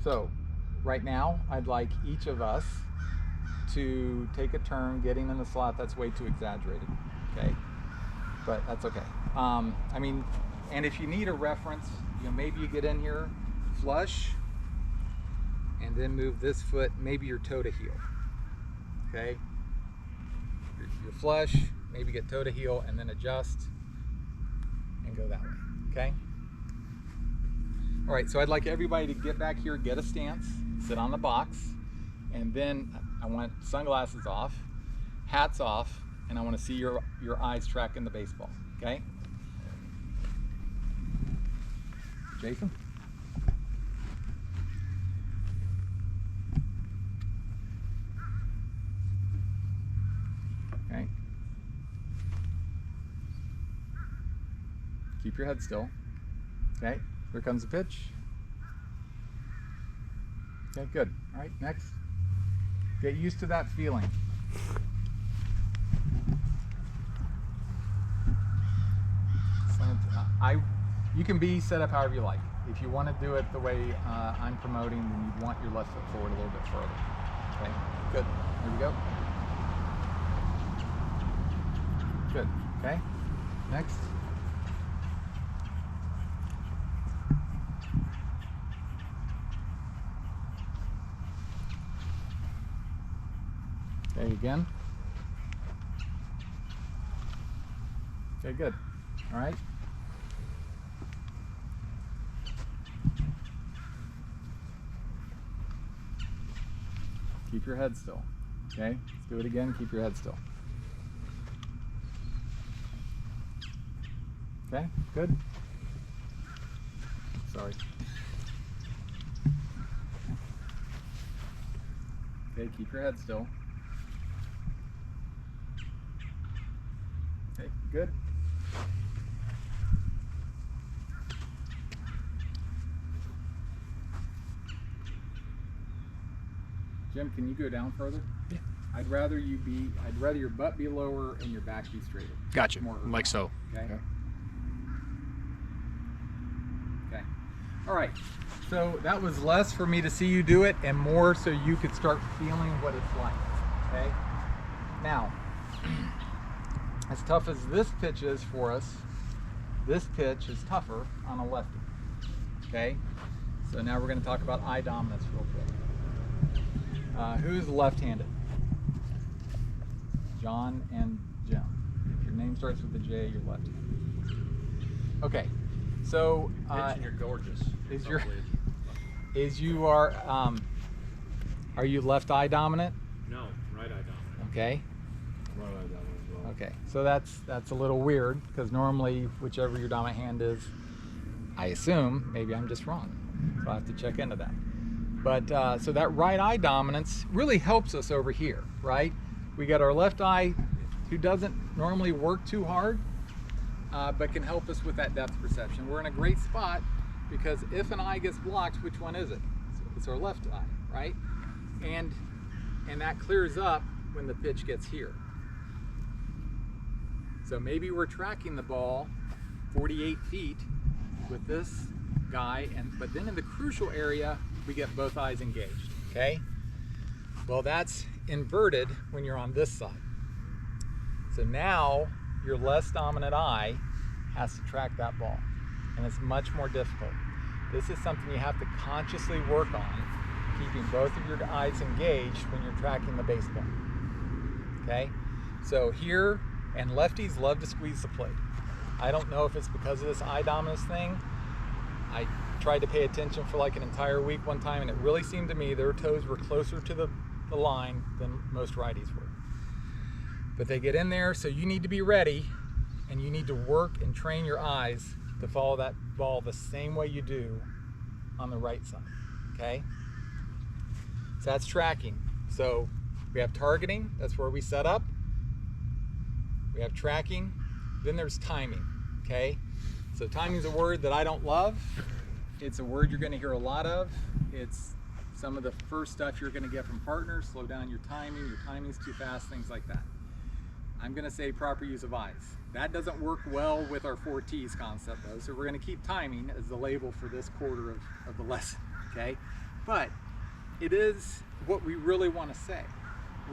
So right now, I'd like each of us to take a turn getting in the slot. That's way too exaggerated, okay? But that's okay. I mean, and if you need a reference, you know, maybe you get in here, flush, and then move this foot, maybe your toe to heel, okay? You're flush, maybe get toe to heel, and then adjust and go that way, okay? All right, so I'd like everybody to get back here, get a stance, sit on the box, and then I want sunglasses off, hats off, and I want to see your eyes tracking the baseball, okay? Jason? Okay. Keep your head still. Okay, here comes the pitch. Okay, good. All right, next. Get used to that feeling. You can be set up however you like. If you want to do it the way I'm promoting, then you'd want your left foot forward a little bit further. Okay, good. Here we go. Good. Okay, next. Okay, again. Okay, good. All right. Keep your head still. Okay, let's do it again. Keep your head still. Okay, good. Sorry. Okay, keep your head still. Okay, good. Jim, can you go down further? Yeah. I'd rather your butt be lower and your back be straighter. Gotcha. More Like so. Okay. Okay. Okay. All right. So that was less for me to see you do it and more so you could start feeling what it's like. Okay. Now, as tough as this pitch is for us, this pitch is tougher on a lefty. Okay. So now we're going to talk about eye dominance real quick. Who's left-handed? John and Jim. If your name starts with a J, you're left-handed. Okay, so you're gorgeous. Are you left eye dominant? No, right eye dominant. Okay. Right eye dominant as well. Okay, so that's a little weird because normally whichever your dominant hand is, I assume, maybe I'm just wrong. So I'll have to check into that. But so that right eye dominance really helps us over here, right? We got our left eye who doesn't normally work too hard, but can help us with that depth perception. We're in a great spot because if an eye gets blocked, which one is it? It's our left eye, right? And that clears up when the pitch gets here. So maybe we're tracking the ball 48 feet with this guy, but then in the crucial area, we get both eyes engaged, okay? Well, that's inverted when you're on this side. So now your less dominant eye has to track that ball, and it's much more difficult. This is something you have to consciously work on, keeping both of your eyes engaged when you're tracking the baseball, okay? So here, and lefties love to squeeze the plate. I don't know if it's because of this eye dominance thing. I tried to pay attention for like an entire week one time, and it really seemed to me their toes were closer to the line than most righties were. But they get in there, so you need to be ready, and you need to work and train your eyes to follow that ball the same way you do on the right side, okay? So that's tracking. So we have targeting, that's where we set up. We have tracking, then there's timing, okay? So timing is a word that I don't love. It's a word you're gonna hear a lot of. It's some of the first stuff you're gonna get from partners. Slow down your timing's too fast, things like that. I'm gonna say proper use of eyes. That doesn't work well with our 4 T's concept though, so we're gonna keep timing as the label for this quarter of the lesson, okay? but it is what we really want to say.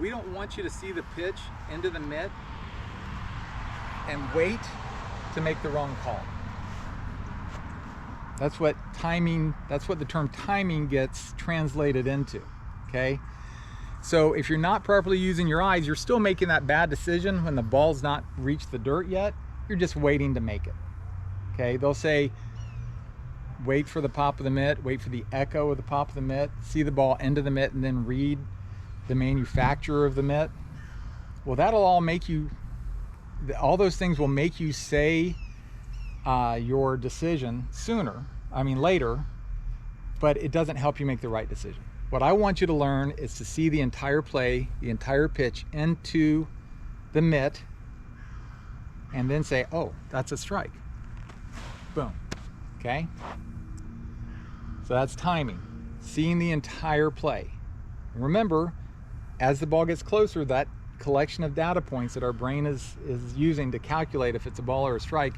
We don't want you to see the pitch into the mitt and wait to make the wrong call. That's what timing, that's what the term timing gets translated into, okay? So if you're not properly using your eyes, you're still making that bad decision when the ball's not reached the dirt yet. You're just waiting to make it, okay? They'll say, wait for the pop of the mitt, wait for the echo of the pop of the mitt, see the ball into the mitt, and then read the manufacturer of the mitt. Well, that'll all make you, all those things will make you say your decision later, but it doesn't help you make the right decision. What I want you to learn is to see the entire play, the entire pitch into the mitt, and then say, oh, that's a strike. Boom, okay? So that's timing, seeing the entire play. And remember, as the ball gets closer, that collection of data points that our brain is using to calculate if it's a ball or a strike,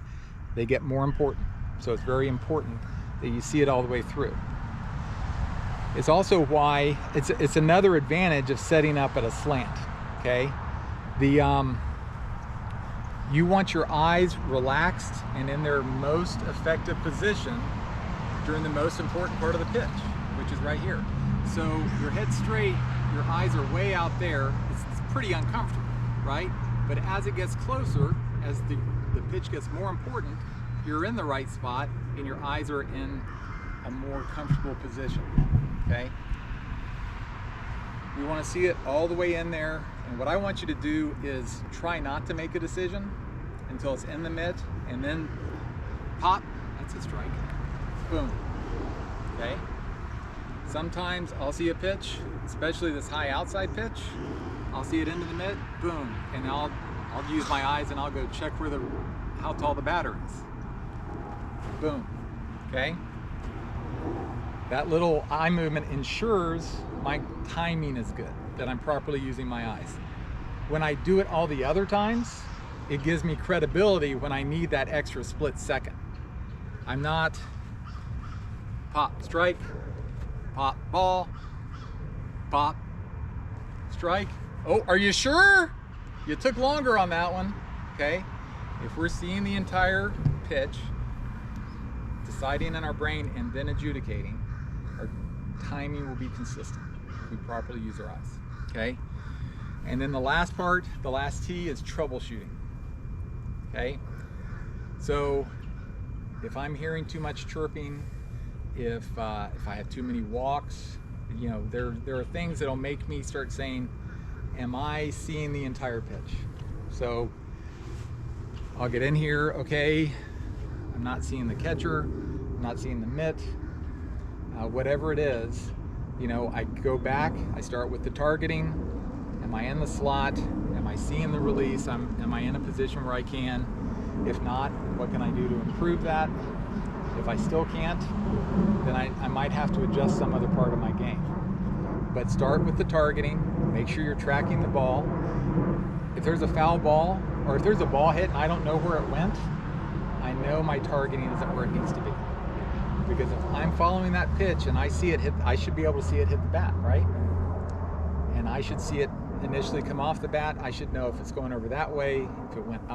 they get more important. So it's very important that you see it all the way through. It's also why it's another advantage of setting up at a slant, okay? You want your eyes relaxed and in their most effective position during the most important part of the pitch, which is right here. So your head straight, your eyes are way out there. It's pretty uncomfortable, right? But as it gets closer, as the pitch gets more important, you're in the right spot and your eyes are in a more comfortable position, okay? We want to see it all the way in there, and what I want you to do is try not to make a decision until it's in the mitt, and then pop, that's a strike, boom, okay? Sometimes I'll see a pitch, especially this high outside pitch, I'll see it into the mitt, boom, and I'll use my eyes and I'll go check how tall the batter is. Boom, okay? That little eye movement ensures my timing is good, that I'm properly using my eyes. When I do it all the other times, it gives me credibility when I need that extra split second. I'm not pop, strike, pop, ball, pop, strike. Oh, are you sure? You took longer on that one, okay? If we're seeing the entire pitch, deciding in our brain and then adjudicating, our timing will be consistent if we properly use our eyes, okay? And then the last part, the last T, is troubleshooting, okay? So if I'm hearing too much chirping, if I have too many walks, you know, there are things that'll make me start saying, am I seeing the entire pitch? So I'll get in here, okay, I'm not seeing the catcher, I'm not seeing the mitt, whatever it is, you know, I go back, I start with the targeting. Am I in the slot? Am I seeing the release? Am I in a position where I can? If not, what can I do to improve that? If I still can't, then I might have to adjust some other part of my game. But start with the targeting, make sure you're tracking the ball. If there's a foul ball, or if there's a ball hit and I don't know where it went, I know my targeting isn't where it needs to be. Because if I'm following that pitch and I see it hit, I should be able to see it hit the bat, right? And I should see it initially come off the bat. I should know if it's going over that way, if it went up.